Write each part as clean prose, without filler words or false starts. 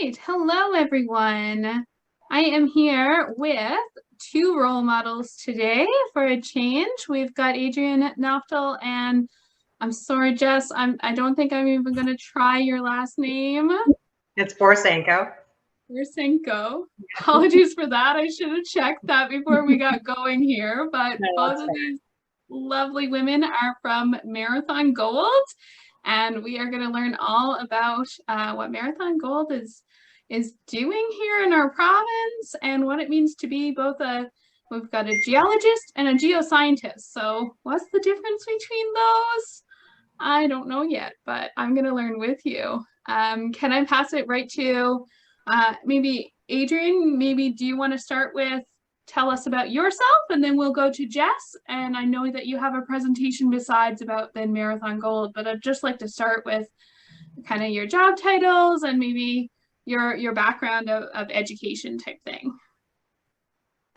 right. Hello, everyone. I am here with two role models today for a change. We've got Adrienne Noftall, and I'm sorry, Jess, I don't think I'm even going to try your last name. It's Borysenko. Borysenko. Apologies for that. I should have checked that before we got going here, but No, both that's of fair. these lovely women are from Marathon Gold, and we are going to learn all about what Marathon Gold is doing here in our province and what it means to be both we've got a geologist and a geoscientist. So what's the difference between those? I don't know yet, but I'm going to learn with you. Can I pass it right to maybe Adrienne? Maybe do you want to start with tell us about yourself, and then we'll go to Jess. And I know that you have a presentation besides about then Marathon Gold, but I'd just like to start with kind of your job titles and maybe your background of education type thing.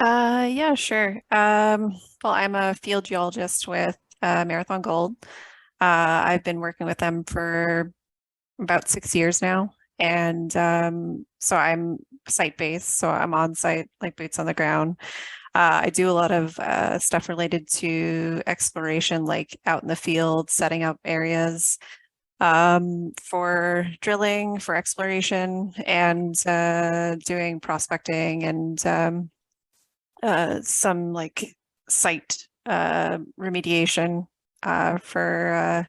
Yeah, sure. Well, I'm a field geologist with Marathon Gold. I've been working with them for about 6 years now. And so I'm site-based, so I'm on site, like boots on the ground. I do a lot of stuff related to exploration, like out in the field, setting up areas for drilling, for exploration, and doing prospecting and some like site remediation for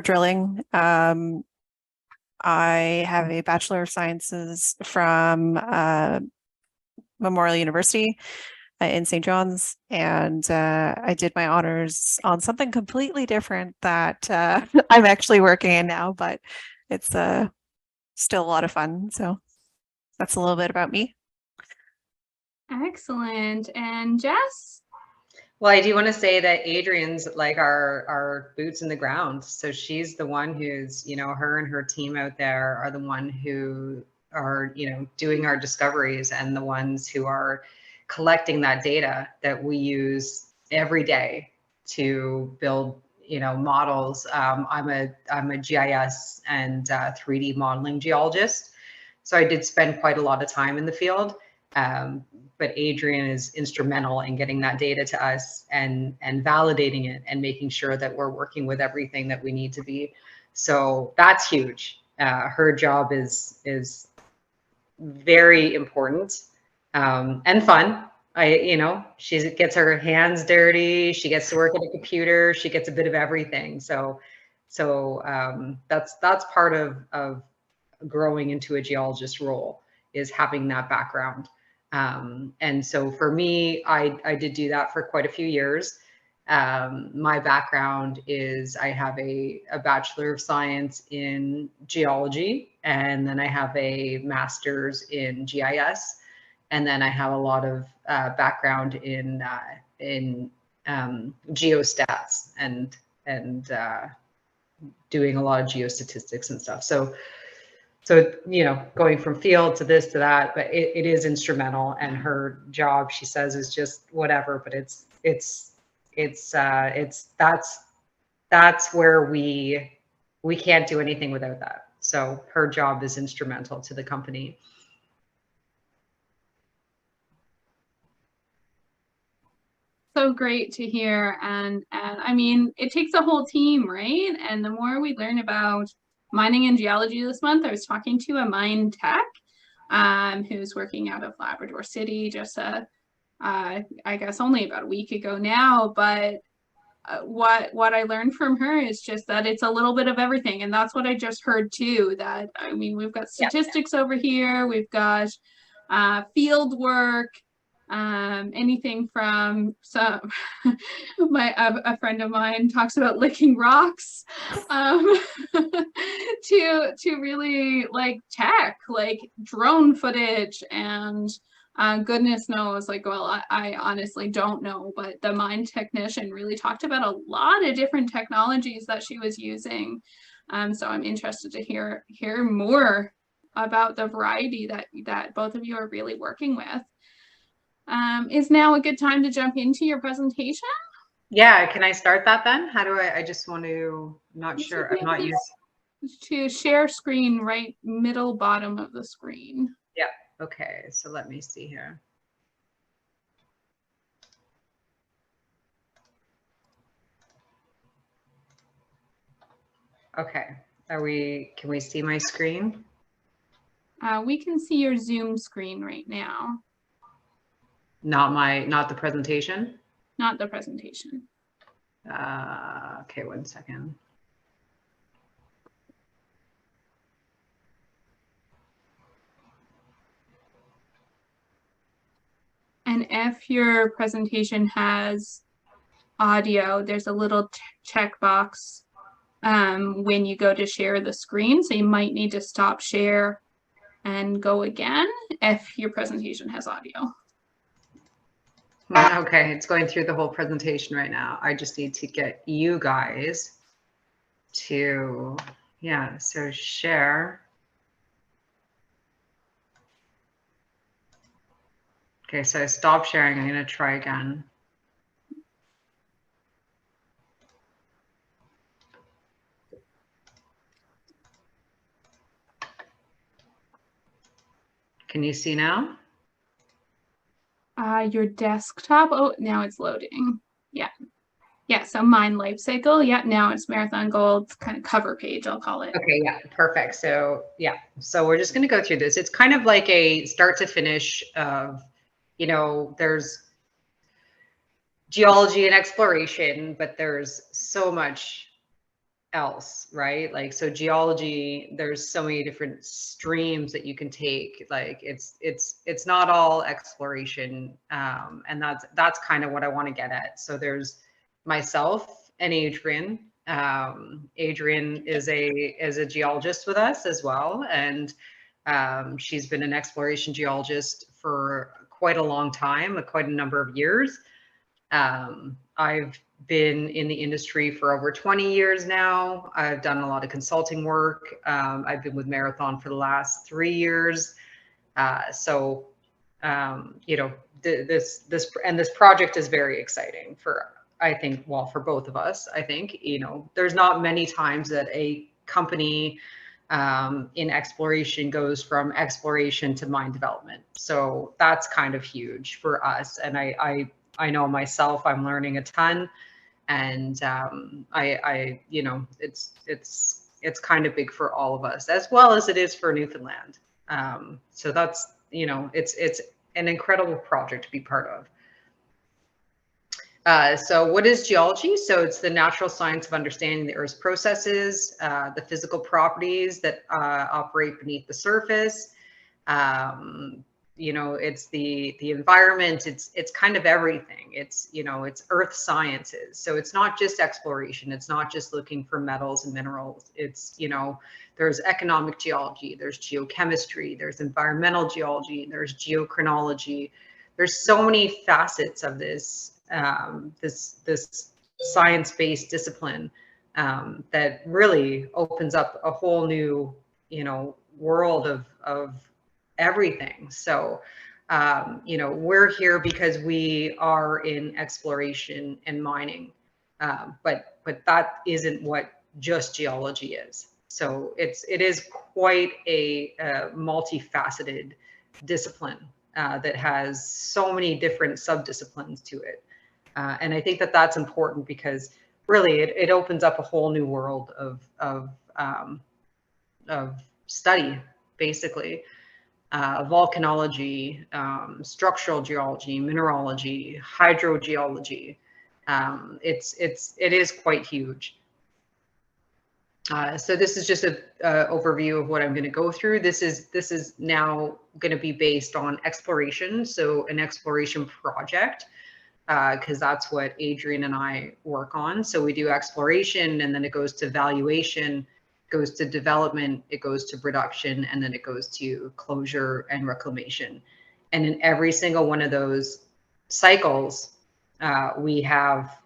drilling. I have a Bachelor of Sciences from Memorial University in St. John's, and I did my honors on something completely different that I'm actually working in now, but it's still a lot of fun. So that's a little bit about me. Excellent. And Jess? Well, I do want to say that Adrienne's like our boots in the ground. So she's the one who's, her and her team out there are the one who are, doing our discoveries and the ones who are collecting that data that we use every day to build, models. I'm a GIS and 3D modeling geologist. So I did spend quite a lot of time in the field. But Adrienne is instrumental in getting that data to us and validating it and making sure that we're working with everything that we need to be. So that's huge. Her job is very important and fun. She gets her hands dirty. She gets to work at a computer. She gets a bit of everything. So that's part of growing into a geologist role, is having that background. And so for me, I did do that for quite a few years. My background is I have a Bachelor of Science in geology, and then I have a master's in GIS, and then I have a lot of background in geostats and doing a lot of geostatistics and stuff. So, going from field to this to that, but it is instrumental. And her job, she says, is just whatever, but that's where we can't do anything without that. So her job is instrumental to the company. So great to hear. And I mean, it takes a whole team, right? And the more we learn about mining and geology this month, I was talking to a mine tech who's working out of Labrador City just I guess only about a week ago now, but what I learned from her is just that it's a little bit of everything. And that's what I just heard too, that I mean, we've got statistics over here, we've got field work, anything from some a friend of mine talks about licking rocks, to really like tech, like drone footage and goodness knows, like, well, I honestly don't know, but the mine technician really talked about a lot of different technologies that she was using. So I'm interested to hear more about the variety that both of you are really working with. Is now a good time to jump into your presentation? Yeah, can I start that then? How do I just want to, not sure, I'm not used. to share screen, right middle bottom of the screen. Yeah. Okay. So let me see here. Okay. Can we see my screen? We can see your Zoom screen right now. Not the presentation? Not the presentation. Okay, 1 second. And if your presentation has audio, there's a little checkbox when you go to share the screen. So you might need to stop share and go again if your presentation has audio. Okay, it's going through the whole presentation right now. I just need to get you guys to, yeah, so share. Okay, so I stopped sharing. I'm going to try again. Can you see now? Your desktop, oh, now it's loading. Yeah. Yeah, so Mine Life Cycle. Yeah, now it's Marathon Gold's kind of cover page, I'll call it. Okay, yeah, perfect. So yeah, so we're just going to go through this. It's kind of like a start to finish of, you know, there's geology and exploration, but there's so much else, right? Like, so geology, there's so many different streams that you can take. Like it's not all exploration. And that's kind of what I want to get at. So there's myself and Adrienne. Adrienne is a geologist with us as well. And she's been an exploration geologist for quite a long time, quite a number of years. I've been in the industry for over 20 years now. I've done a lot of consulting work. I've been with Marathon for the last 3 years. So, you know, this project is very exciting for, I think, well, for both of us. I think, you know, there's not many times that a company in exploration goes from exploration to mine development. So that's kind of huge for us. And I know myself, I'm learning a ton, and I you know, it's kind of big for all of us, as well as it is for Newfoundland. So that's, you know, it's an incredible project to be part of. So what is geology? So it's the natural science of understanding the Earth's processes, the physical properties that operate beneath the surface. You know, it's the environment, it's kind of everything. It's, you know, it's earth sciences. So it's not just exploration. It's not just looking for metals and minerals. It's, you know, there's economic geology, there's geochemistry, there's environmental geology, there's geochronology. There's so many facets of this, this science-based discipline that really opens up a whole new, you know, world of everything. So, you know, we're here because we are in exploration and mining, but that isn't what just geology is. So it is quite a multifaceted discipline that has so many different subdisciplines to it. And I think that that's important because really it opens up a whole new world of study, basically. Volcanology, structural geology, mineralogy, hydrogeology. It is quite huge. So this is just an overview of what I'm going to go through. This is now going to be based on exploration, so an exploration project, because that's what Adrienne and I work on. So we do exploration, and then it goes to valuation, goes to development, it goes to production, and then it goes to closure and reclamation. And in every single one of those cycles, we have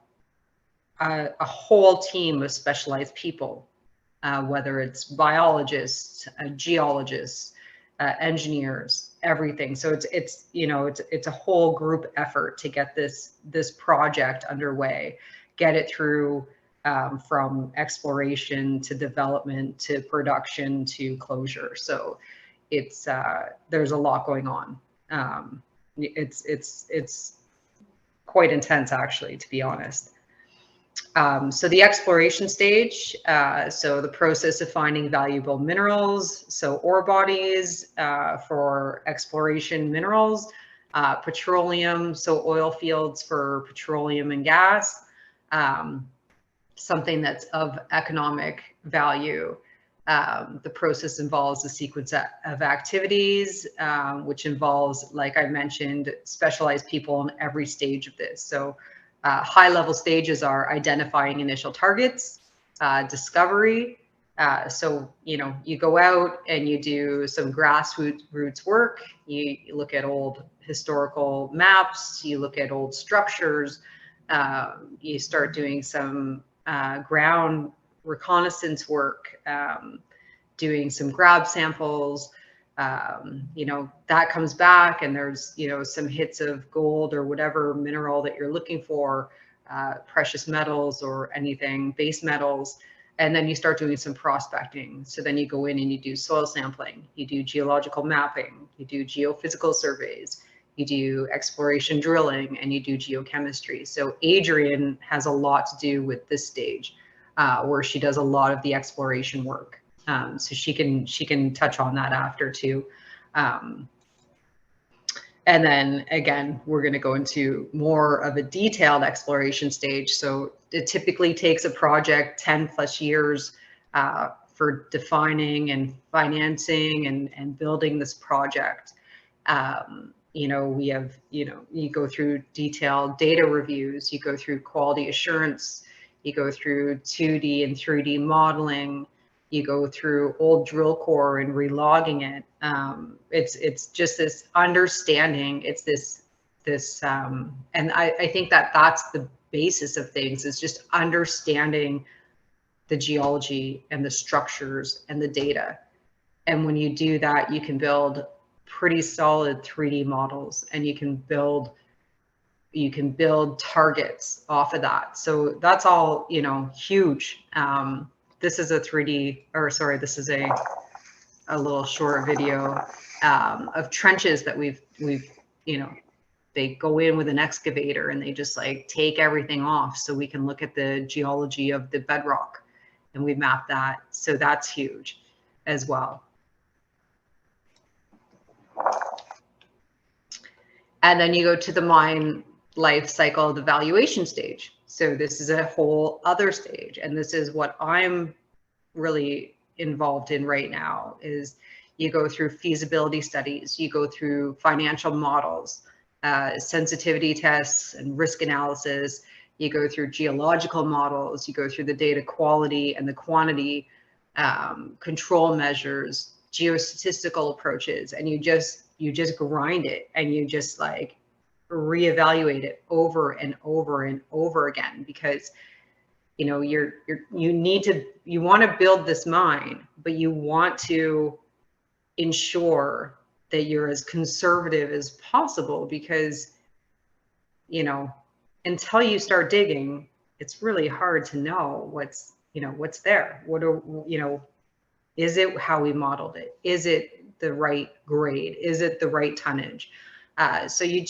a whole team of specialized people, whether it's biologists, geologists, engineers, everything. So it's you know, it's a whole group effort to get this project underway, get it through from exploration to development to production to closure. So it's there's a lot going on. It's quite intense, actually, to be honest. So the exploration stage, so the process of finding valuable minerals, so ore bodies for exploration minerals, petroleum, so oil fields for petroleum and gas, something that's of economic value. The process involves a sequence of activities, which involves, like I mentioned, specialized people in every stage of this. So high-level stages are identifying initial targets, discovery. So, you know, you go out and you do some grassroots work. You look at old historical maps. You look at old structures. You start doing some ground reconnaissance work, doing some grab samples. You know, that comes back and there's, you know, some hits of gold or whatever mineral that you're looking for, precious metals or anything, base metals. And then you start doing some prospecting. So then you go in and you do soil sampling, you do geological mapping, you do geophysical surveys, you do exploration drilling, and you do geochemistry. So Adrienne has a lot to do with this stage, where she does a lot of the exploration work. So she can touch on that after too. And then again, we're going to go into more of a detailed exploration stage. So it typically takes a project 10 plus years for defining and financing and building this project. You know, we have, you know, you go through detailed data reviews, you go through quality assurance, you go through 2D and 3D modeling, you go through old drill core and relogging it. It's just this understanding. It's this and I think that that's the basis of things, is just understanding the geology and the structures and the data. And when you do that, you can build pretty solid 3D models, and you can build targets off of that. So that's all, you know, huge. This is a 3D, or sorry, this is a little short video of trenches that we've, you know, they go in with an excavator and they just like take everything off so we can look at the geology of the bedrock, and we map that. So that's huge as well. And then you go to the mine life cycle, the valuation stage. So this is a whole other stage. And this is what I'm really involved in right now, is you go through feasibility studies, you go through financial models, sensitivity tests and risk analysis, you go through geological models, you go through the data quality and the quantity, control measures, geostatistical approaches, and you just grind it, and you just like reevaluate it over and over and over again, because you know you want to build this mine, but you want to ensure that you're as conservative as possible, because you know, until you start digging, it's really hard to know what's there. What are, you know, is it how we modeled it? Is it the right grade? Is it the right tonnage? So you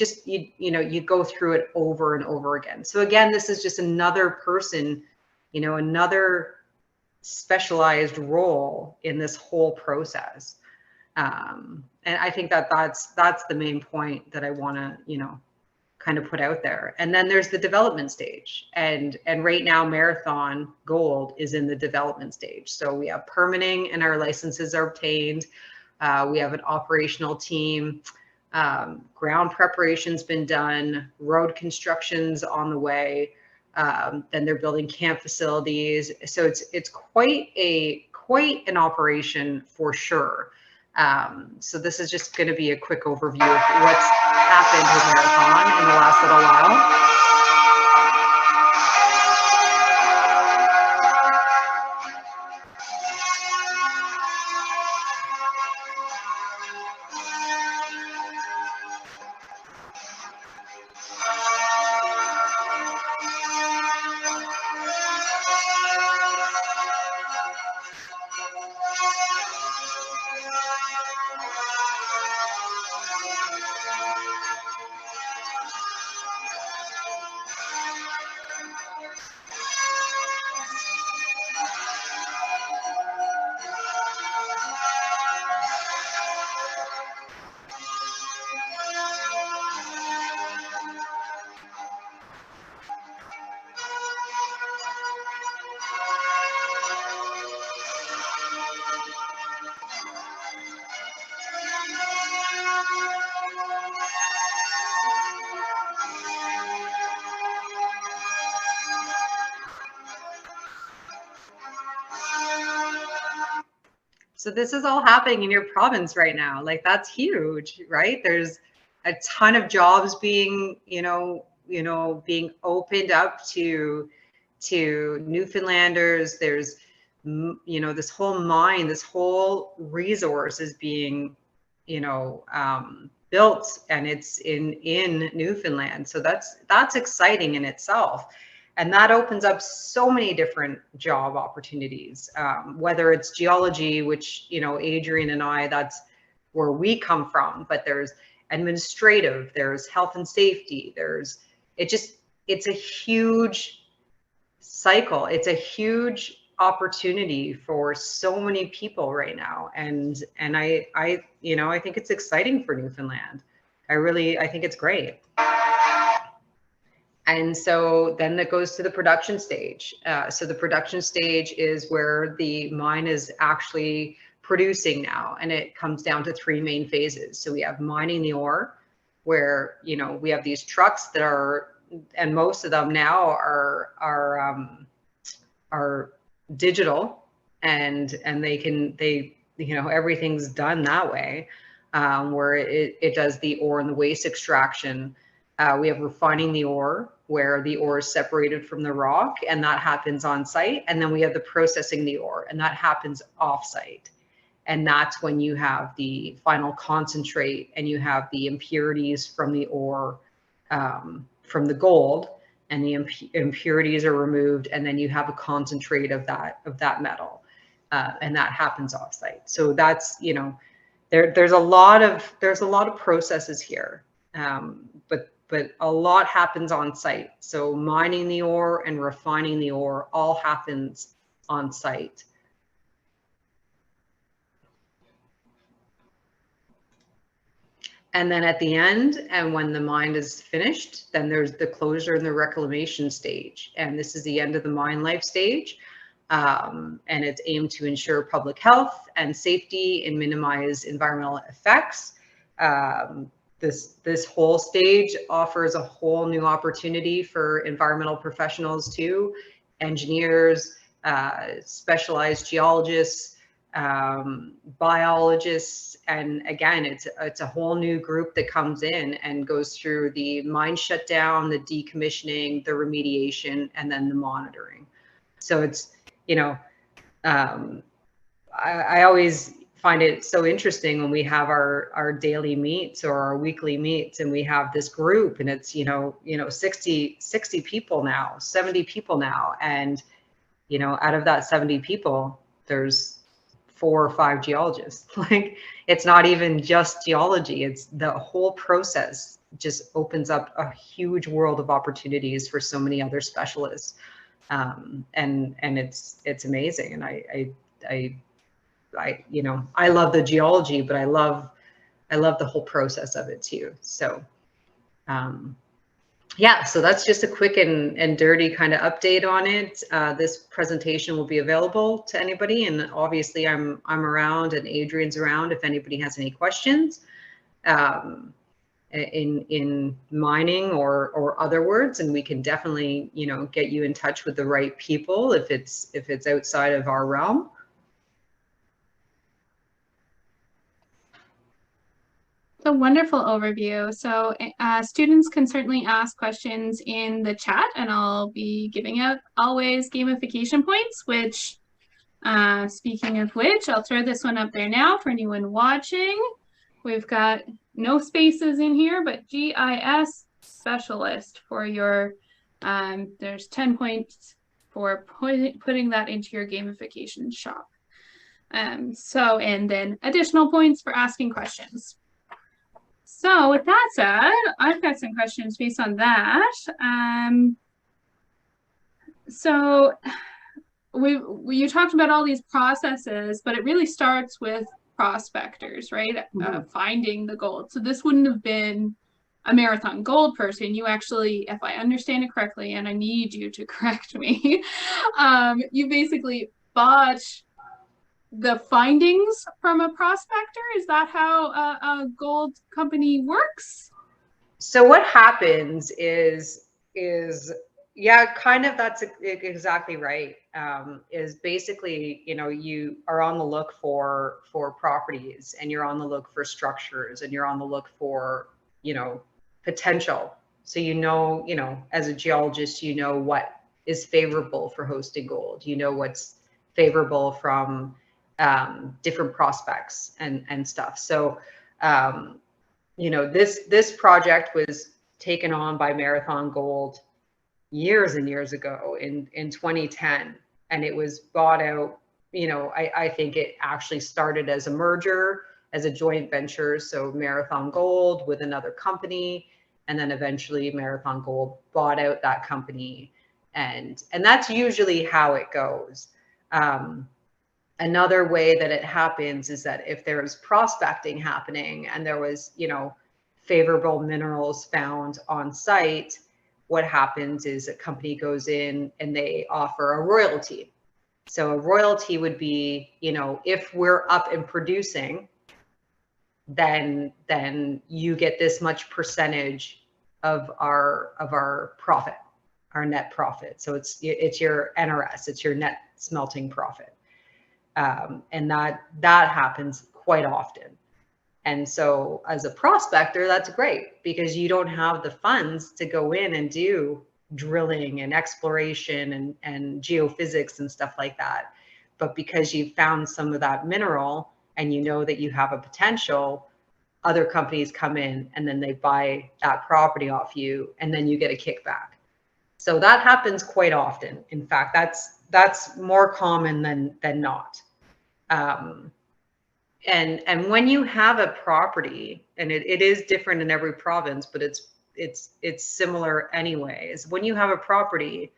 go through it over and over again. So again, this is just another person, you know, another specialized role in this whole process. And I think that that's the main point that I want to, you know, kind of put out there. And then there's the development stage, and right now Marathon Gold is in the development stage. So we have permitting and our licenses are obtained. We have an operational team. Ground preparation's been done. Road construction's on the way. Then they're building camp facilities. So it's quite an operation for sure. So this is just going to be a quick overview of what's happened with Marathon in the last little while. So this is all happening in your province right now. Like, that's huge, right? There's a ton of jobs being, being opened up to Newfoundlanders. There's, this whole mine, this whole resource is being, built, and it's in Newfoundland. So that's exciting in itself. And that opens up so many different job opportunities, whether it's geology, which, Adrienne and I, that's where we come from, but there's administrative, there's health and safety, it's a huge cycle. It's a huge opportunity for so many people right now. And I think it's exciting for Newfoundland. I think it's great. And so then that goes to the production stage. So the production stage is where the mine is actually producing now, and it comes down to three main phases. So we have mining the ore, where we have these trucks that are, and most of them now are digital, and everything's done that way, where it does the ore and the waste extraction. We have refining the ore, where the ore is separated from the rock, and that happens on site. And then we have the processing the ore, and that happens off site. And that's when you have the final concentrate, and you have the impurities from the ore, from the gold, and the impurities are removed, and then you have a concentrate of that metal, and that happens off site. So that's, there's a lot of processes here, but a lot happens on site. So mining the ore and refining the ore all happens on site. And then at the end, and when the mine is finished, then there's the closure and the reclamation stage. And this is the end of the mine life stage. And it's aimed to ensure public health and safety and minimize environmental effects. This whole stage offers a whole new opportunity for environmental professionals too, engineers, specialized geologists, biologists, and again, it's a whole new group that comes in and goes through the mine shutdown, the decommissioning, the remediation, and then the monitoring. So it's, I always find it so interesting when we have our daily meets or our weekly meets, and we have this group, and it's 60 people now, 70 people now, and out of that 70 people, there's 4 or 5 geologists. Like, it's not even just geology, it's the whole process just opens up a huge world of opportunities for so many other specialists, and it's amazing. And I love the geology, but I love the whole process of it too. So yeah, so that's just a quick and dirty kind of update on it. This presentation will be available to anybody, and obviously I'm around, and Adrienne's around if anybody has any questions in mining or other words, and we can definitely get you in touch with the right people if it's outside of our realm. A wonderful overview. So students can certainly ask questions in the chat, and I'll be giving out always gamification points, which speaking of which, I'll throw this one up there now for anyone watching. We've got no spaces in here, but GIS specialist for your, there's 10 points for putting that into your gamification shop. And then additional points for asking questions. So with that said, I've got some questions based on that. So you talked about all these processes, but it really starts with prospectors, right? Finding the gold. So this wouldn't have been a Marathon Gold person. You actually, if I understand it correctly, and I need you to correct me, you basically bought the findings from a prospector. Is that how a gold company works? So what happens is Yeah, kind of. That's exactly right. Is basically, you are on the look for properties, and you're on the look for structures, and you're on the look for, potential. So, as a geologist, what is favorable for hosting gold. What's favorable from different prospects and stuff. So, this project was taken on by Marathon Gold years and years ago in 2010, and it was bought out. I think it actually started as a merger, as a joint venture. So Marathon Gold with another company, and then eventually Marathon Gold bought out that company, and that's usually how it goes. Another way that it happens is that if there is prospecting happening and there was, favorable minerals found on site, what happens is a company goes in and they offer a royalty. So a royalty would be, if we're up and producing, then you get this much percentage of our profit, our net profit. So it's your NRS, it's your net smelting profit. And that happens quite often. And so as a prospector, that's great because you don't have the funds to go in and do drilling and exploration and geophysics and stuff like that. But because you've found some of that mineral and you know that you have a potential, other companies come in and then they buy that property off you, and then you get a kickback. So that happens quite often. In fact, that's more common than not. And when you have a property, and it is different in every province, but it's similar anyways. When you have a property,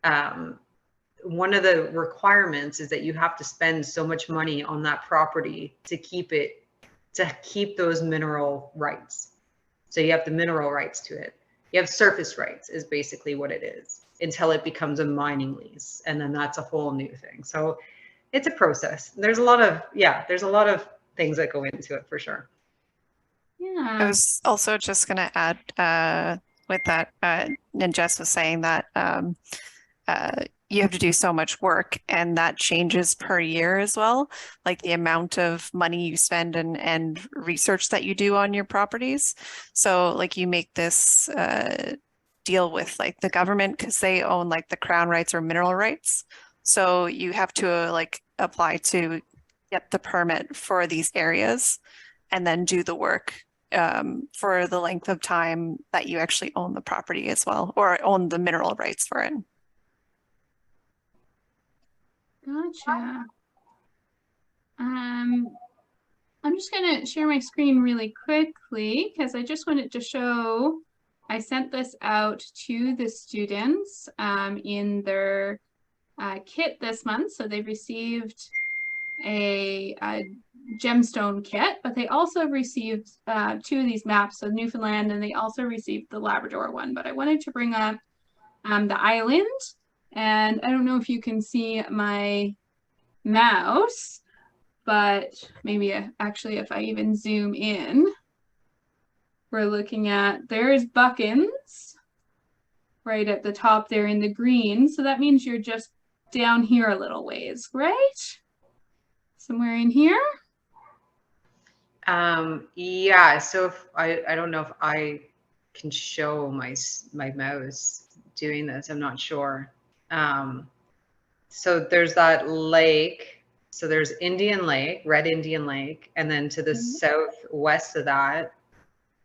one of the requirements is that you have to spend so much money on that property to keep those mineral rights. So you have the mineral rights to it. You have surface rights is basically what it is, until it becomes a mining lease, and then that's a whole new thing. So it's a process. There's a lot of things that go into it for sure. Yeah. I was also just going to add with that, and Jess was saying that you have to do so much work, and that changes per year as well, like the amount of money you spend and research that you do on your properties. So like you make this deal with like the government because they own like the crown rights or mineral rights. So you have to like apply to get the permit for these areas and then do the work for the length of time that you actually own the property as well, or own the mineral rights for it. Gotcha. I'm just going to share my screen really quickly because I just wanted to show, I sent this out to the students in their kit this month. So they've received a gemstone kit, but they also received 2 of these maps, so Newfoundland, and they also received the Labrador one. But I wanted to bring up the island, and I don't know if you can see my mouse, but maybe actually if I even zoom in, we're looking at, there's Buckins right at the top there in the green. So that means you're just down here a little ways, right? Somewhere in here? Yeah, so if I don't know if I can show my mouse doing this, I'm not sure. So there's that lake. So there's Indian Lake, Red Indian Lake, and then to the southwest of that,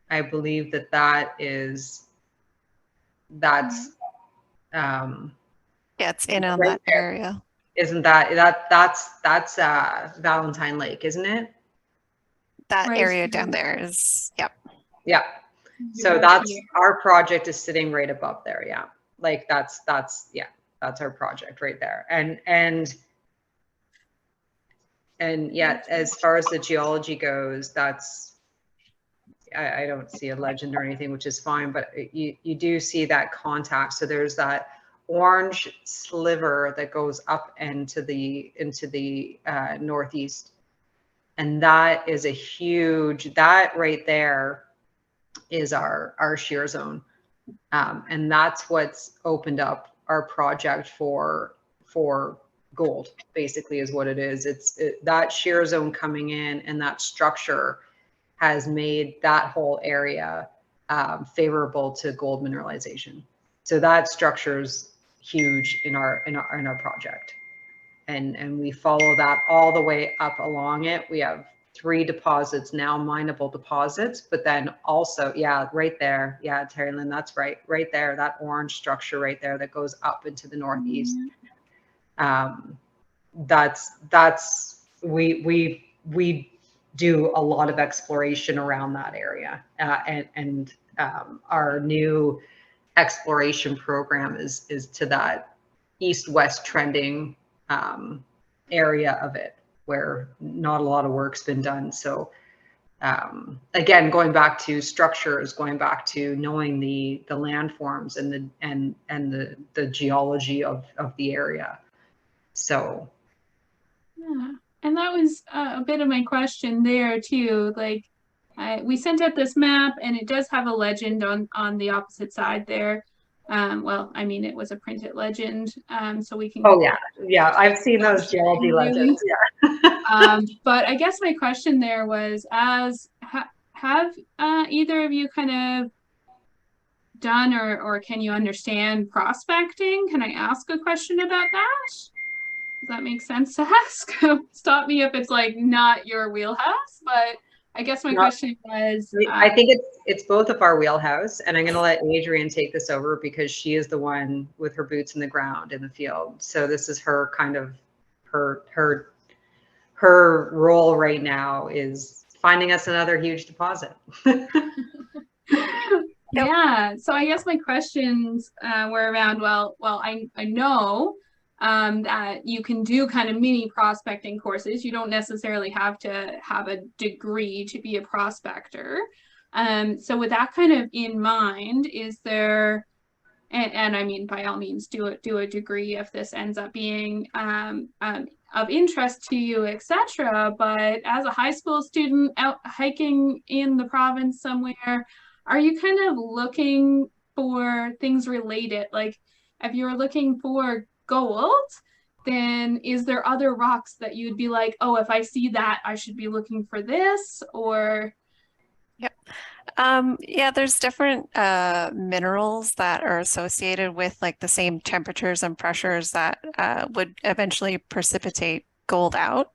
I believe that's Yeah, it's in on right that there. area. Isn't that's Valentine Lake, isn't it? That Right area here. down there is, yep. Yeah. So Right that's here. our project is sitting right above there. Yeah. Like that's our project right there. And yeah, as far as the geology goes, that's, I don't see a legend or anything, which is fine, but you do see that contact. So there's that orange sliver that goes up into the northeast. And that is a huge, that right there is our shear zone. And that's what's opened up our project for gold, basically, is what it is. That shear zone coming in and that structure has made that whole area favorable to gold mineralization. So that structure's huge in our project. And we follow that all the way up along it. We have 3 deposits now, mineable deposits, but then also, yeah, right there. Yeah, Terry Lynn, that's right. Right there, that orange structure right there that goes up into the northeast. We do a lot of exploration around that area. And our new exploration program is to that east-west trending area of it, where not a lot of work's been done. So again, going back to structures, going back to knowing the landforms and the geology of the area. So yeah, and that was a bit of my question there too. Like, we sent out this map, and it does have a legend on the opposite side there. Well, I mean, it was a printed legend, so we can. Oh yeah, I've seen those geology legends. Yeah. But I guess my question there was, have either of you kind of done or can you understand prospecting? Can I ask a question about that? Does that make sense to ask? Stop me if it's like not your wheelhouse, but I guess my question was. I think it's both of our wheelhouse, and I'm going to let Adrienne take this over because she is the one with her boots in the ground in the field. So this is her kind of her role right now is finding us another huge deposit. Yeah. So I guess my questions were around. Well, I know. That you can do kind of mini prospecting courses. You don't necessarily have to have a degree to be a prospector. So with that kind of in mind, is there, and I mean, by all means, do a degree if this ends up being of interest to you, etc. But as a high school student out hiking in the province somewhere, are you kind of looking for things related? Like, if you're looking for gold, then is there other rocks that you'd be like, oh, if I see that, I should be looking for this? Or Yep. Yeah, there's different minerals that are associated with like the same temperatures and pressures that would eventually precipitate gold out.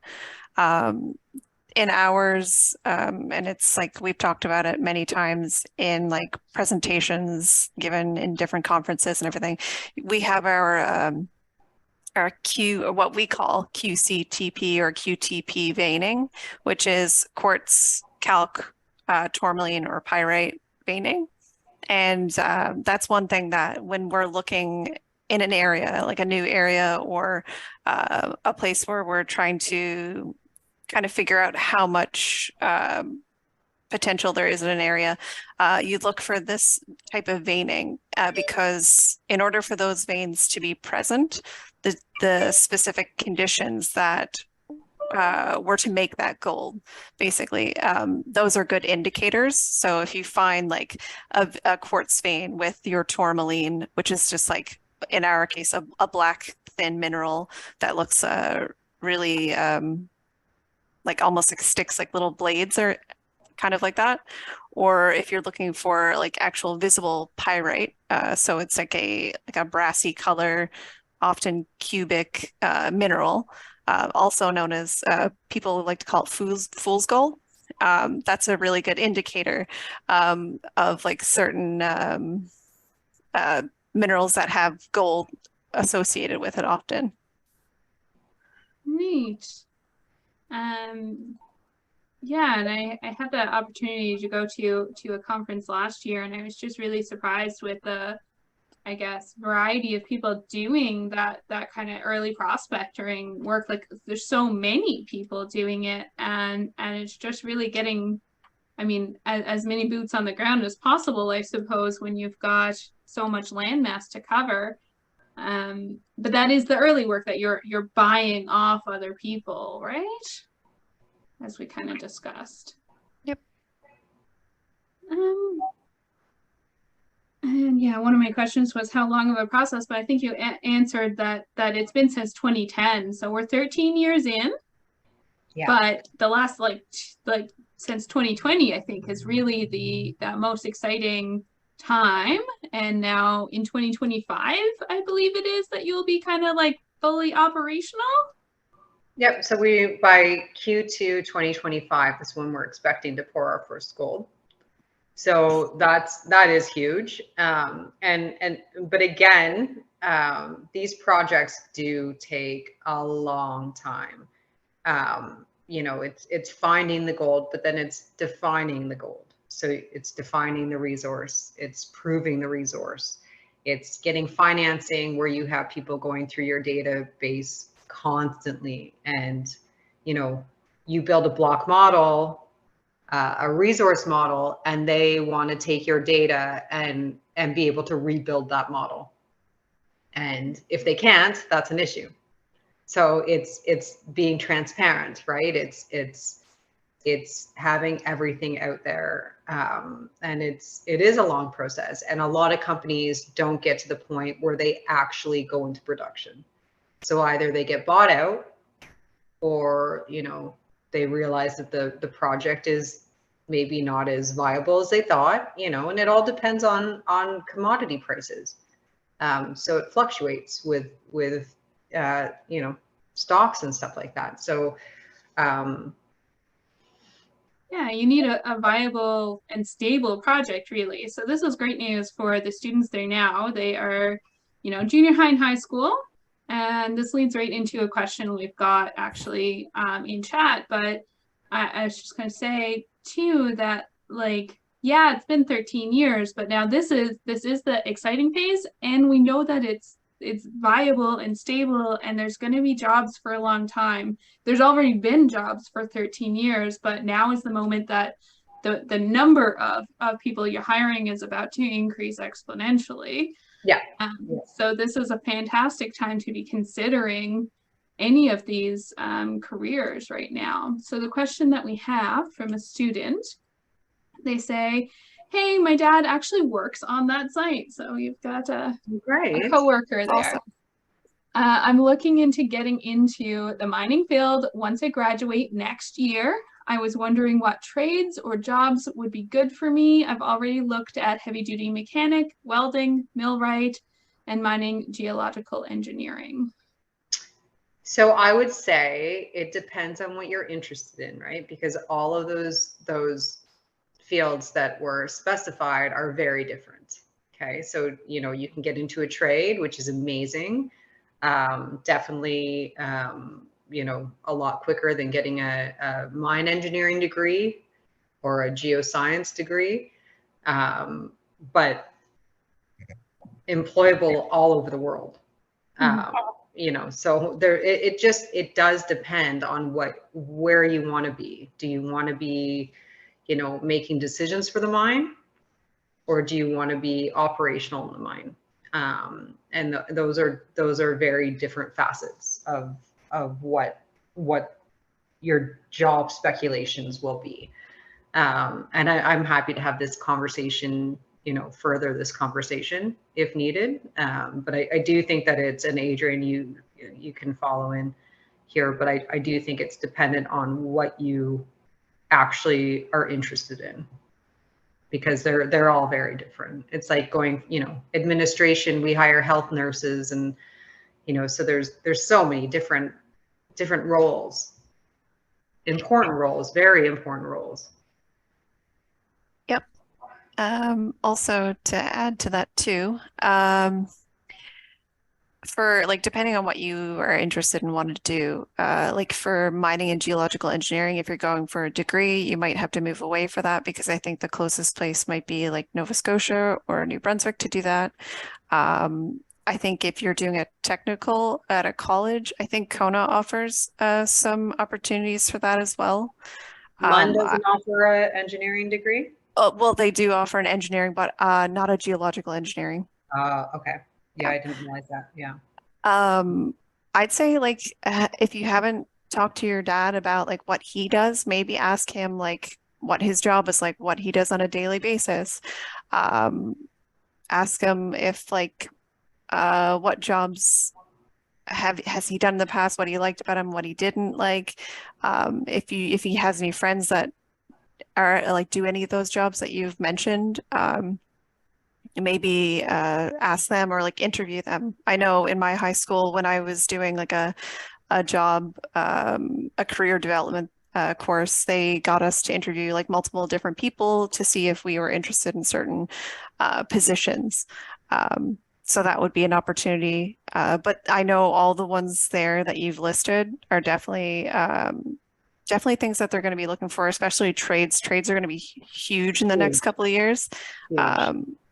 In ours, and it's like we've talked about it many times in like presentations given in different conferences and everything. We have our what we call QCTP or QTP veining, which is quartz, calc, tourmaline, or pyrite veining. And that's one thing that when we're looking in an area, like a new area or a place where we're trying to kind of figure out how much potential there is in an area, you look for this type of veining because in order for those veins to be present, the specific conditions that were to make that gold, basically, those are good indicators. So if you find like a quartz vein with your tourmaline, which is just like, in our case, a black thin mineral that looks really like almost like sticks, like little blades or kind of like that. Or if you're looking for like actual visible pyrite, so it's like a brassy color, often cubic mineral, also known as people like to call it fool's gold. That's a really good indicator of like certain minerals that have gold associated with it often. neat. Yeah, and I had the opportunity to go to a conference last year, and I was just really surprised with the, I guess, variety of people doing that kind of early prospecting work. Like, there's so many people doing it, and it's just really getting, I mean, as many boots on the ground as possible, I suppose, when you've got so much landmass to cover. But that is the early work that you're buying off other people, right? As we kind of discussed. Yep. And yeah, one of my questions was how long of a process, but I think you answered that it's been since 2010. So we're 13 years in, Yeah. but the last like since 2020, I think is really the most exciting time. And now in 2025, I believe it is that you'll be kind of like fully operational. Yep. So we, by Q2 2025 is when we're expecting to pour our first gold. So that is huge. But again, these projects do take a long time. You know, it's finding the gold, but then it's defining the gold. So it's defining the resource, it's proving the resource, it's getting financing where you have people going through your database constantly. And, you know, you build a block model, a resource model, and they want to take your data and be able to rebuild that model. And if they can't, that's an issue. So it's being transparent, right? It's having everything out there, and it is a long process. And a lot of companies don't get to the point where they actually go into production. So either they get bought out, or, you know, they realize that the project is maybe not as viable as they thought, you know, and it all depends on commodity prices. So it fluctuates with you know, stocks and stuff like that. So yeah, you need a viable and stable project, really. So this is great news for the students there now. They are, you know, junior high and high school. And this leads right into a question we've got actually in chat. But I was just going to say too that, like, yeah, it's been 13 years, but now this is the exciting phase, and we know that it's viable and stable, and there's going to be jobs for a long time. There's already been jobs for 13 years, but now is the moment that the number of people you're hiring is about to increase exponentially. yeah. So this is a fantastic time to be considering any of these careers right now. So the question that we have from a student, they say, hey, my dad actually works on that site. So you've got a coworker there. Awesome. I'm looking into getting into the mining field once I graduate next year. I was wondering what trades or jobs would be good for me. I've already looked at heavy duty mechanic, welding, millwright, and mining geological engineering. So I would say it depends on what you're interested in, right? Because all of those fields that were specified are very different. Okay, so, you know, you can get into a trade, which is amazing. Definitely, you know, a lot quicker than getting a mine engineering degree or a geoscience degree, but employable all over the world. You know, so there, it does depend on where you want to be. Do you want to be, you know, making decisions for the mine, or do you want to be operational in the mine? And those are very different facets of what your job speculations will be. And I'm happy to have this conversation, you know, further this conversation if needed. But I do think that it's an Adrienne, you can follow in here, but I do think it's dependent on what you actually are interested in, because they're all very different. It's like going, you know, administration, we hire health nurses, and, you know, so there's so many different roles, important roles, very important roles. Yep. Also to add to that too, for like, depending on what you are interested in wanting to do, like for mining and geological engineering, if you're going for a degree, you might have to move away for that, because I think the closest place might be like Nova Scotia or New Brunswick to do that. I think if you're doing a technical at a college, I think Kona offers some opportunities for that as well. Lund doesn't offer an engineering degree? Oh, well, they do offer an engineering, but not a geological engineering. Okay. Yeah, I didn't realize that. Yeah. I'd say, like, if you haven't talked to your dad about like what he does, maybe ask him like what his job is, like what he does on a daily basis. ask him if like what jobs has he done in the past, what he liked about him, what he didn't like. If he has any friends that are like do any of those jobs that you've mentioned, maybe ask them or like interview them. I know in my high school when I was doing like a job, a career development course, they got us to interview like multiple different people to see if we were interested in certain positions. So that would be an opportunity. But I know all the ones there that you've listed are definitely things that they're going to be looking for, especially trades. Trades are going to be huge in the next couple of years. Huge.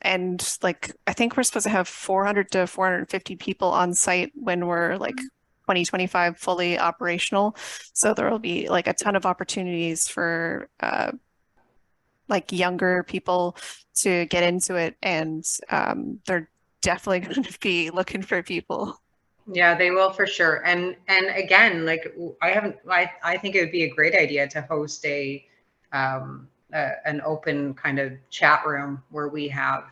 And like I think we're supposed to have 400 to 450 people on site when we're like 2025 fully operational. So there will be like a ton of opportunities for like younger people to get into it, and they're definitely going to be looking for people. Yeah, they will for sure. And again, like I think it would be a great idea to host an open kind of chat room where we have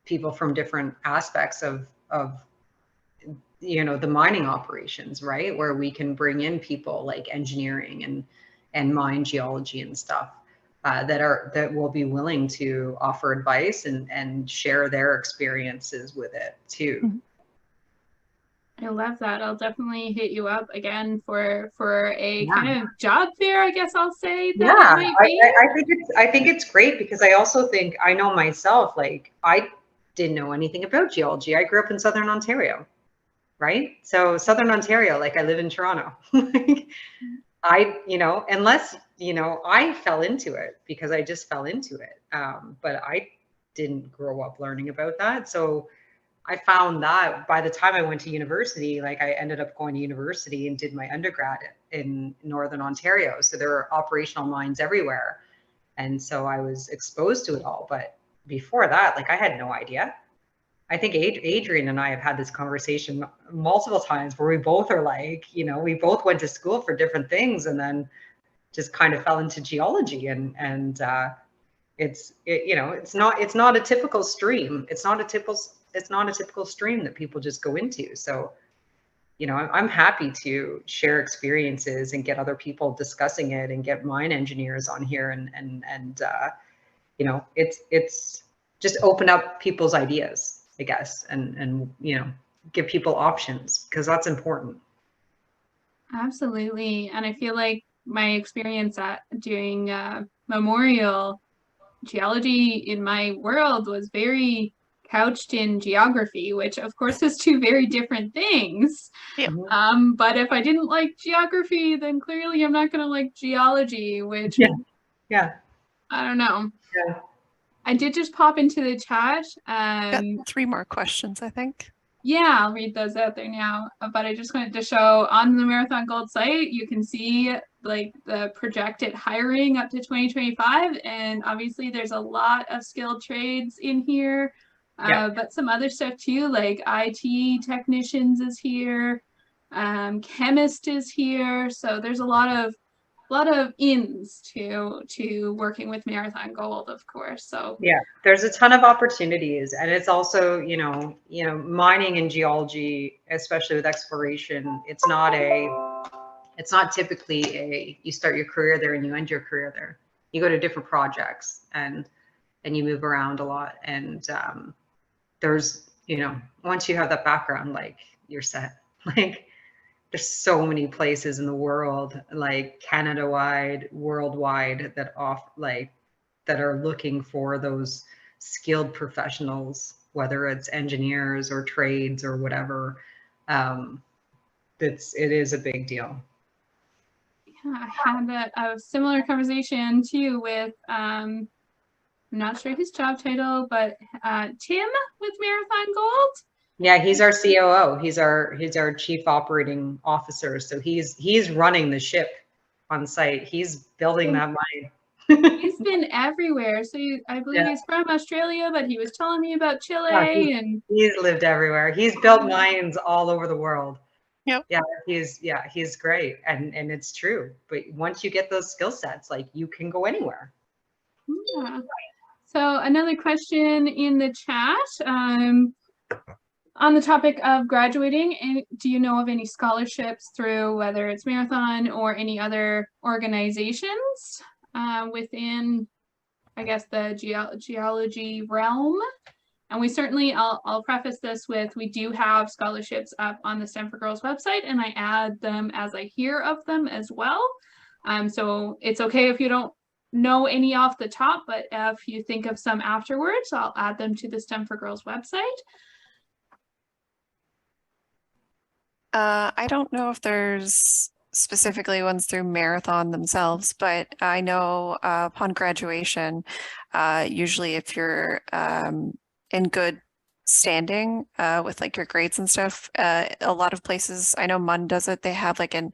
people from different aspects of the mining operations, right? Where we can bring in people like engineering and mine geology and stuff that will be willing to offer advice and share their experiences with it too. I love that. I'll definitely hit you up again for a Yeah. kind of job fair, I guess I'll say that Yeah, it might be. I think it's great because I also think I know myself, like I didn't know anything about geology. I grew up in Southern Ontario, right? So Southern Ontario, like I live in Toronto. Like, unless, I fell into it because I just fell into it. But I didn't grow up learning about that. So I found that by the time I went to university, like I ended up going to university and did my undergrad in Northern Ontario. So there are operational mines everywhere. And so I was exposed to it all. But before that, like I had no idea. I think Adrienne and I have had this conversation multiple times where we both are like, we both went to school for different things and then just kind of fell into geology and it's not a typical stream. It's not a typical stream that people just go into. So, I'm happy to share experiences and get other people discussing it and get mine engineers on here and it's just open up people's ideas, I guess, and give people options because that's important. Absolutely. And I feel like my experience at doing memorial geology in my world was very couched in geography, which of course is two very different things. Yeah. But if I didn't like geography, then clearly I'm not going to like geology, which Yeah. I don't know. Yeah. I did just pop into the chat. Got 3 more questions, I think. Yeah, I'll read those out there now. But I just wanted to show on the Marathon Gold site, you can see like the projected hiring up to 2025. And obviously there's a lot of skilled trades in here, but some other stuff too, like IT technicians is here, chemist is here. So there's a lot of ins to working with Marathon Gold, of course. So yeah, there's a ton of opportunities, and it's also mining and geology, especially with exploration. It's not typically you start your career there and you end your career there. You go to different projects and you move around a lot, and there's once you have that background, like you're set. Like there's so many places in the world, like Canada-wide, worldwide, that are looking for those skilled professionals, whether it's engineers or trades or whatever. It is a big deal. Yeah, I had a similar conversation too with I'm not sure his job title, but Tim with Marathon Gold. Yeah, he's our COO. He's our chief operating officer. So he's running the ship on site. He's building that mine. He's been everywhere. So I believe he's from Australia, but he was telling me about Chile and he's lived everywhere. He's built mines all over the world. Yep. Yeah, he's great. And it's true. But once you get those skill sets, like you can go anywhere. yeah. So another question in the chat, on the topic of graduating, do you know of any scholarships through whether it's Marathon or any other organizations within, I guess, the geology realm? And we certainly, I'll preface this with, we do have scholarships up on the STEM for Girls website, and I add them as I hear of them as well. So it's okay if you don't know any off the top, but if you think of some afterwards, I'll add them to the STEM for Girls website. I don't know if there's specifically ones through Marathon themselves, but I know upon graduation, usually if you're in good standing with like your grades and stuff, a lot of places, I know MUN does it, they have like an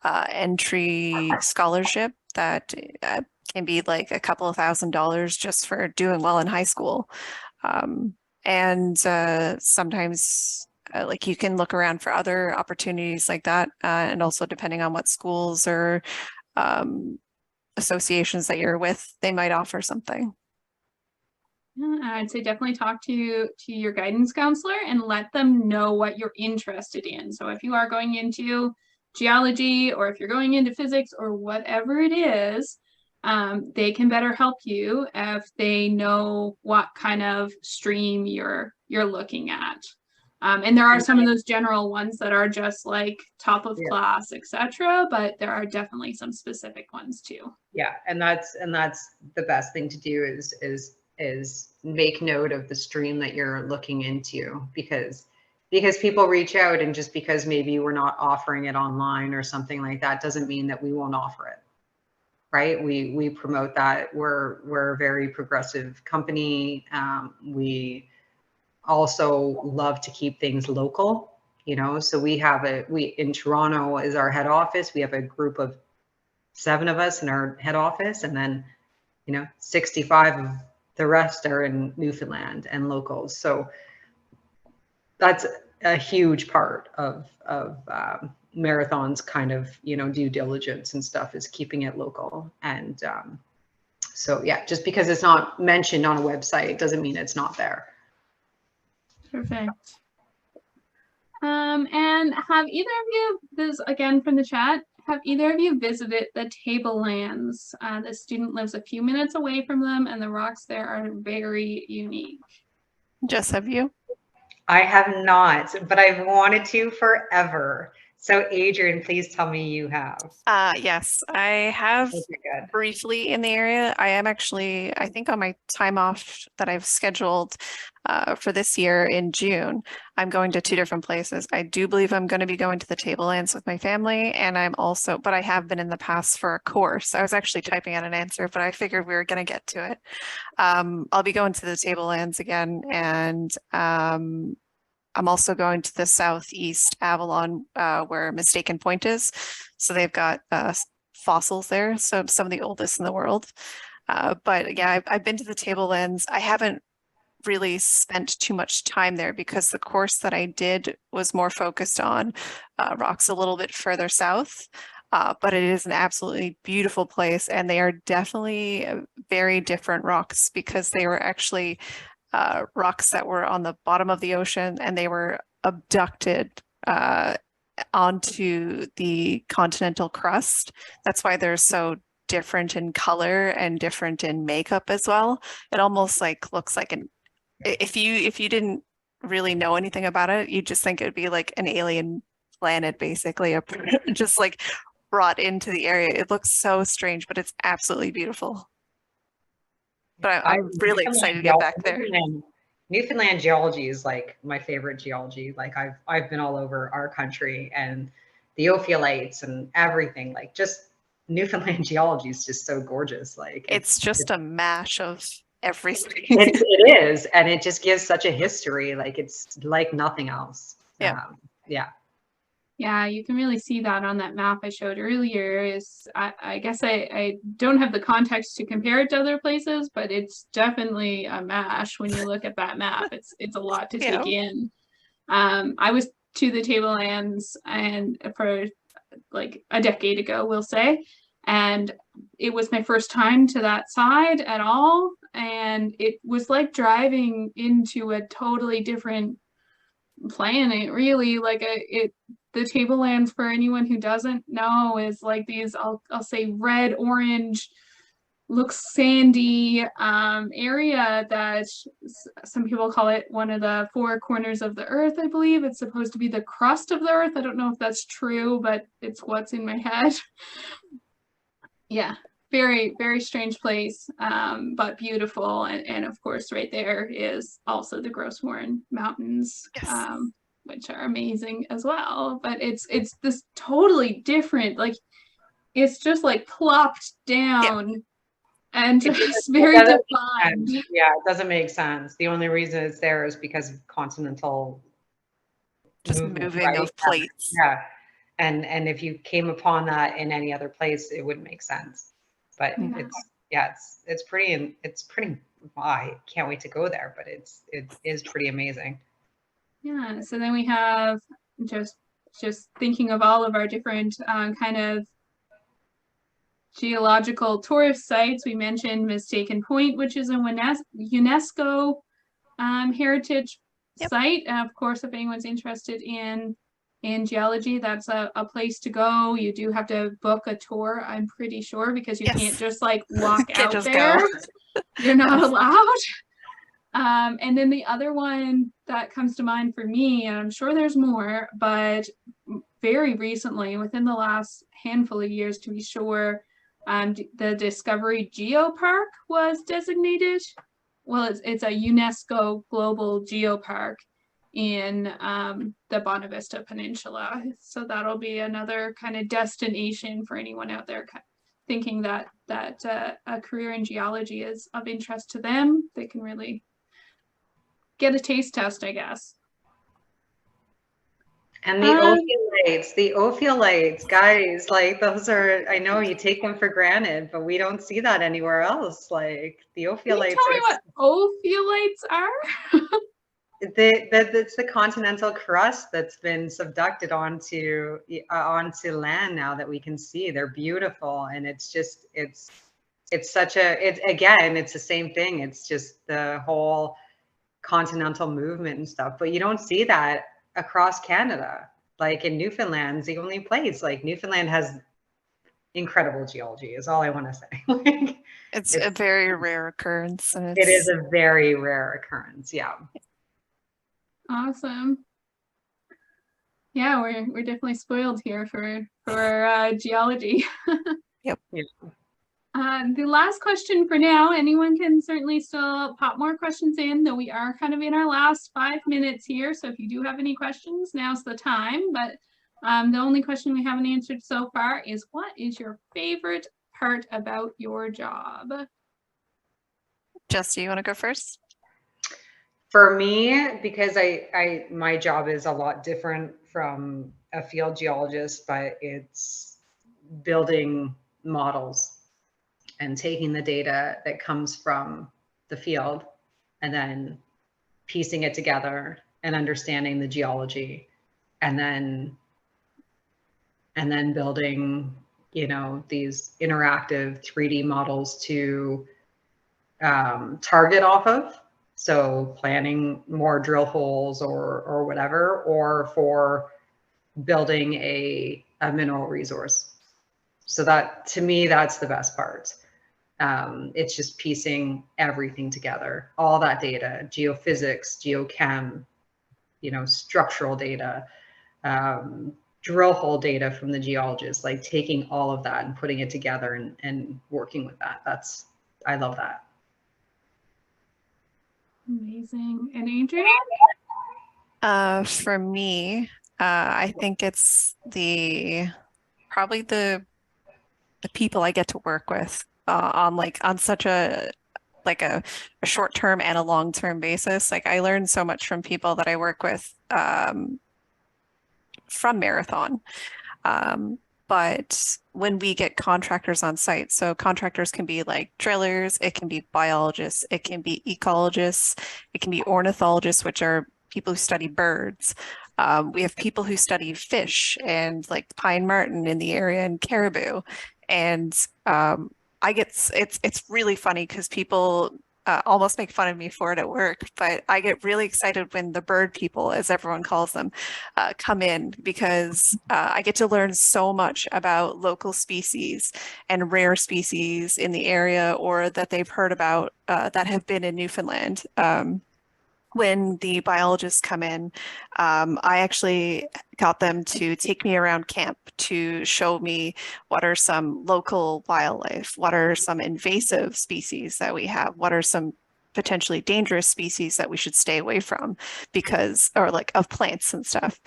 entry scholarship that can be like a couple of $1,000s just for doing well in high school. And sometimes like you can look around for other opportunities like that, and also depending on what schools or associations that you're with, they might offer something. I'd say definitely talk to your guidance counselor and let them know what you're interested in. So if you are going into geology, or if you're going into physics, or whatever it is, they can better help you if they know what kind of stream you're looking at. And there are some of those general ones that are just like top of class, etc. But there are definitely some specific ones too. Yeah, and that's the best thing to do is make note of the stream that you're looking into, because people reach out, and just because maybe we're not offering it online or something like that doesn't mean that we won't offer it. Right? We promote that. We're a very progressive company. We also love to keep things local, you know, so we in Toronto is our head office. We have a group of 7 of us in our head office, and then, you know, 65 of the rest are in Newfoundland and locals. So that's a huge part of Marathon's kind of, you know, due diligence and stuff, is keeping it local. And so yeah, just because it's not mentioned on a website doesn't mean it's not there. Perfect. And have either of you, this again from the chat, have either of you visited the Tablelands? The student lives a few minutes away from them, and the rocks there are very unique. Jess, have you? I have not, but I've wanted to forever. So Adrienne, please tell me you have. Yes, I have briefly in the area. I am actually, I think on my time off that I've scheduled for this year in June, I'm going to 2 different places. I do believe I'm going to be going to the Tablelands with my family, and I'm also, but I have been in the past for a course. I was actually typing out an answer, but I figured we were going to get to it. I'll be going to the Tablelands again, and I'm also going to the southeast Avalon, where Mistaken Point is. So they've got fossils there, so some of the oldest in the world. But yeah, I've been to the Tablelands. I haven't really spent too much time there because the course that I did was more focused on rocks a little bit further south. But it is an absolutely beautiful place, and they are definitely very different rocks, because they were actually rocks that were on the bottom of the ocean, and they were abducted onto the continental crust. That's why they're so different in color and different in makeup as well. It almost like looks like if you didn't really know anything about it, you'd just think it would be like an alien planet, basically, just like brought into the area. It looks so strange, but it's absolutely beautiful. But I'm really excited to get back there. Newfoundland geology is like my favorite geology. Like I've been all over our country, and the ophiolites and everything. Like, just Newfoundland geology is just so gorgeous. Like it's just a mash of everything. It is, and it just gives such a history. Like, it's like nothing else. Yeah. Yeah, you can really see that on that map I showed earlier. I guess I don't have the context to compare it to other places, but it's definitely a mash when you look at that map. It's a lot to take in. I was to the Tablelands and for like a decade ago, we'll say, and it was my first time to that side at all. and it was like driving into a totally different planet, really. Like the tablelands, for anyone who doesn't know, is like these, I'll say red, orange, looks sandy area that some people call it one of the four corners of the earth. I believe it's supposed to be the crust of the earth. I don't know if that's true, but it's what's in my head. Yeah, very, very strange place, but beautiful. And of course, right there is also the Grosshorn Mountains, Yes. which are amazing as well. But it's this totally different, like it's just like plopped down and just very defined. Yeah, it doesn't make sense. The only reason it's there is because of continental Just movement, moving right? of plates. Yeah. And if you came upon that in any other place, it wouldn't make sense. But it's pretty, I can't wait to go there, but it is pretty amazing. Yeah, so then we have just thinking of all of our different kind of geological tourist sites. We mentioned Mistaken Point, which is a UNESCO heritage site. Of course, if anyone's interested in geology, that's a place to go. You do have to book a tour, I'm pretty sure, because you can't just like walk out there. You're not allowed. And then the other one that comes to mind for me, and I'm sure there's more, but very recently, within the last handful of years to be sure, the Discovery Geopark was designated. Well, it's a UNESCO Global Geopark in the Bonavista Peninsula. So that'll be another kind of destination for anyone out there thinking that a career in geology is of interest to them. They can really get a taste test, I guess. And the ophiolites, guys, like those are, I know you take them for granted, but we don't see that anywhere else. Like the ophiolites. Can you tell me what ophiolites are? It's the continental crust that's been subducted onto land now that we can see. They're beautiful, and it's just it's again, it's the same thing. It's just the whole continental movement and stuff, but you don't see that across Canada. Like in Newfoundland's the only place. Like Newfoundland has incredible geology is all I want to say. Like, it's a very rare occurrence. And it is a very rare occurrence. Yeah. Awesome. Yeah, we're definitely spoiled here for geology. Yep. The last question for now, anyone can certainly still pop more questions in, though we are kind of in our last 5 minutes here. So if you do have any questions, now's the time. But the only question we haven't answered so far is, what is your favorite part about your job? Jess, do you want to go first? For me, because my job is a lot different from a field geologist, but it's building models and taking the data that comes from the field and then piecing it together and understanding the geology, and then building, these interactive 3D models to target off of. So planning more drill holes or whatever, or for building a mineral resource. So that, to me, that's the best part. It's just piecing everything together, all that data, geophysics, geochem, structural data, drill hole data from the geologists, like taking all of that and putting it together and working with that. I love that. Amazing. And Adrienne? For me, I think it's probably the people I get to work with on such a short-term and a long-term basis. Like, I learn so much from people that I work with from Marathon. But when we get contractors on site, so contractors can be like drillers, it can be biologists, it can be ecologists, it can be ornithologists, which are people who study birds. We have people who study fish and like pine marten in the area and caribou. And it's really funny because people almost make fun of me for it at work, but I get really excited when the bird people, as everyone calls them, come in because I get to learn so much about local species and rare species in the area or that they've heard about that have been in Newfoundland. When the biologists come in, I actually got them to take me around camp to show me what are some local wildlife, what are some invasive species that we have, what are some potentially dangerous species that we should stay away from because, or like of plants and stuff,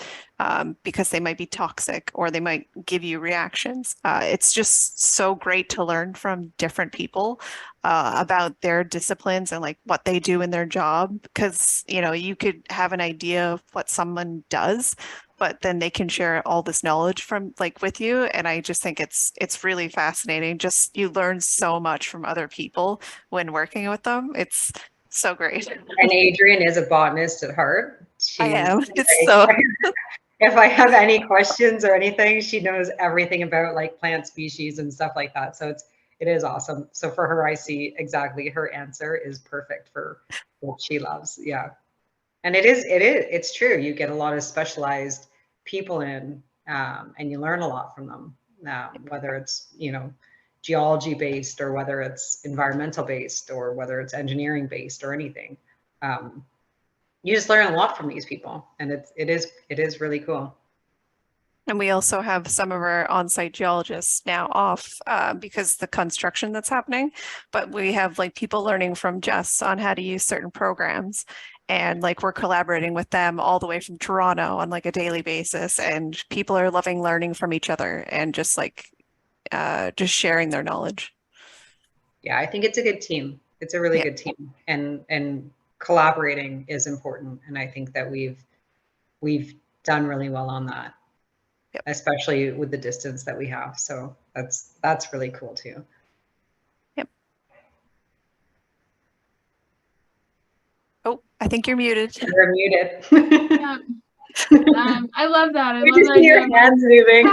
because they might be toxic or they might give you reactions. It's just so great to learn from different people about their disciplines and like what they do in their job because you could have an idea of what someone does but then they can share all this knowledge from like with you and I just think it's really fascinating. Just you learn so much from other people when working with them. It's so great. And Adrienne is a botanist at heart. I am. It's Like, so if I have any questions or anything, she knows everything about like plant species and stuff like that. So it is awesome. So for her, I see exactly her answer is perfect for what she loves. Yeah. And it's true. You get a lot of specialized people in, and you learn a lot from them, whether it's, geology based or whether it's environmental based or whether it's engineering based or anything. You just learn a lot from these people and it is really cool. And we also have some of our on-site geologists now off because the construction that's happening. But we have like people learning from Jess on how to use certain programs. And like we're collaborating with them all the way from Toronto on like a daily basis. And people are loving learning from each other and just like just sharing their knowledge. Yeah, I think it's a good team. It's a really good team. And collaborating is important. And I think that we've done really well on that. Yep. Especially with the distance that we have. So that's really cool too. Yep. Oh, I think you're muted. You're muted. Yeah. I love that. I love that your hands moving.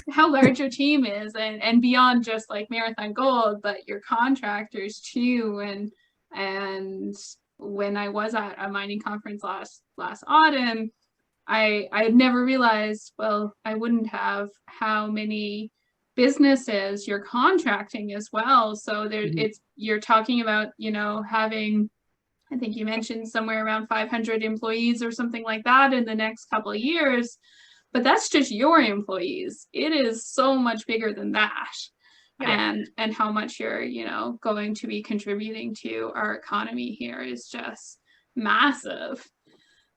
How large your team is, and beyond just like Marathon Gold, but your contractors too. And when I was at a mining conference last autumn, I had never realized, well, I wouldn't have how many businesses you're contracting as well. So there, you're talking about, having, I think you mentioned somewhere around 500 employees or something like that in the next couple of years, but that's just your employees. It is so much bigger than that. Yeah. And how much you're, going to be contributing to our economy here is just massive.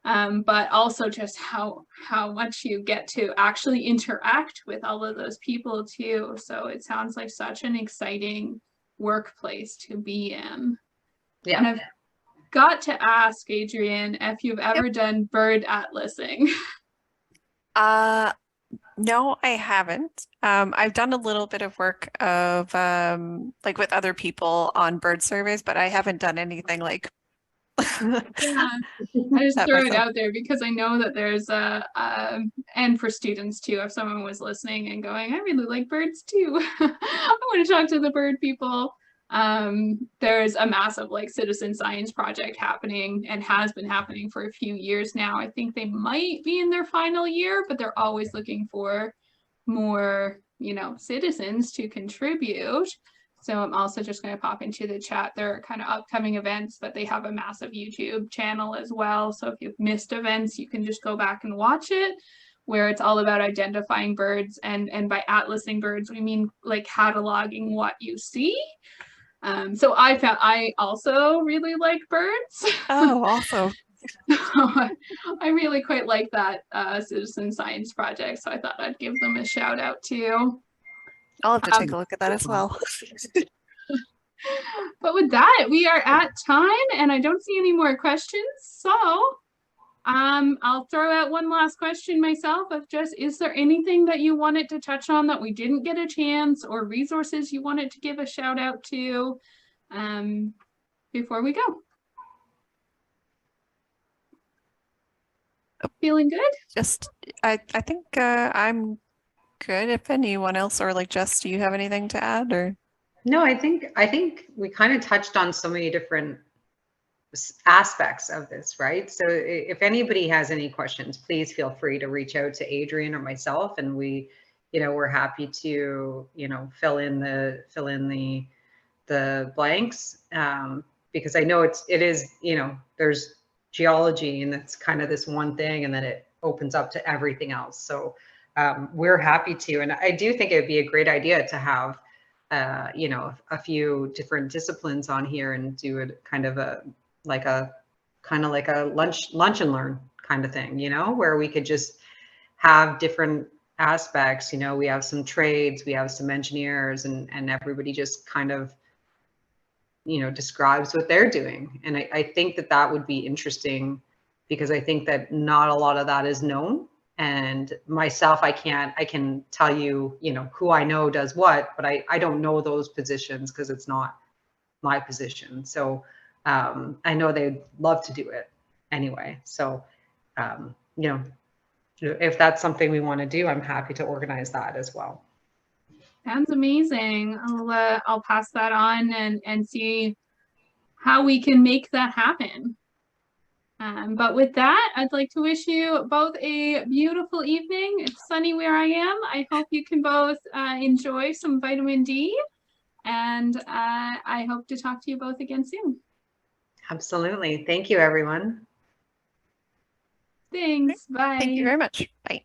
But also just how much you get to actually interact with all of those people too. So it sounds like such an exciting workplace to be in. Yeah. And I've got to ask, Adrienne, if you've ever done bird atlasing. No, I haven't. I've done a little bit of work of like with other people on bird surveys, but I haven't done anything like I just throw it out there because I know that there's and for students too, if someone was listening and going, I really like birds too. I want to talk to the bird people. There's a massive like citizen science project happening and has been happening for a few years now. I think they might be in their final year, but they're always looking for more, citizens to contribute. So I'm also just going to pop into the chat. There are kind of upcoming events, but they have a massive YouTube channel as well. So if you've missed events, you can just go back and watch it, where it's all about identifying birds. And by atlasing birds, we mean like cataloging what you see. So I also really like birds. Oh, awesome. I really quite like that citizen science project. So I thought I'd give them a shout out too. I'll have to take a look at that as well. But with that, we are at time and I don't see any more questions. So I'll throw out one last question myself of just, is there anything that you wanted to touch on that we didn't get a chance, or resources you wanted to give a shout out to before we go? Feeling good? Just, I think I'm good. If anyone else or like Jess, do you have anything to add or? No, I think we kind of touched on so many different aspects of this, right? So if anybody has any questions, please feel free to reach out to Adrienne or myself, and we're happy to, fill in the blanks, because I know it is, there's geology and it's kind of this one thing, and then it opens up to everything else. So we're happy to, and I do think it would be a great idea to have, a few different disciplines on here and do it kind of like a lunch and learn kind of thing, where we could just have different aspects. We have some trades, we have some engineers, and everybody just kind of, describes what they're doing. And I think that would be interesting, because I think that not a lot of that is known. And myself, I can tell you, who I know does what, but I don't know those positions because it's not my position. So I know they'd love to do it anyway. So, if that's something we want to do, I'm happy to organize that as well. Sounds amazing. I'll pass that on and see how we can make that happen. But with that, I'd like to wish you both a beautiful evening. It's sunny where I am. I hope you can both enjoy some vitamin D, and I hope to talk to you both again soon. Absolutely. Thank you, everyone. Thanks. Bye. Thank you very much. Bye.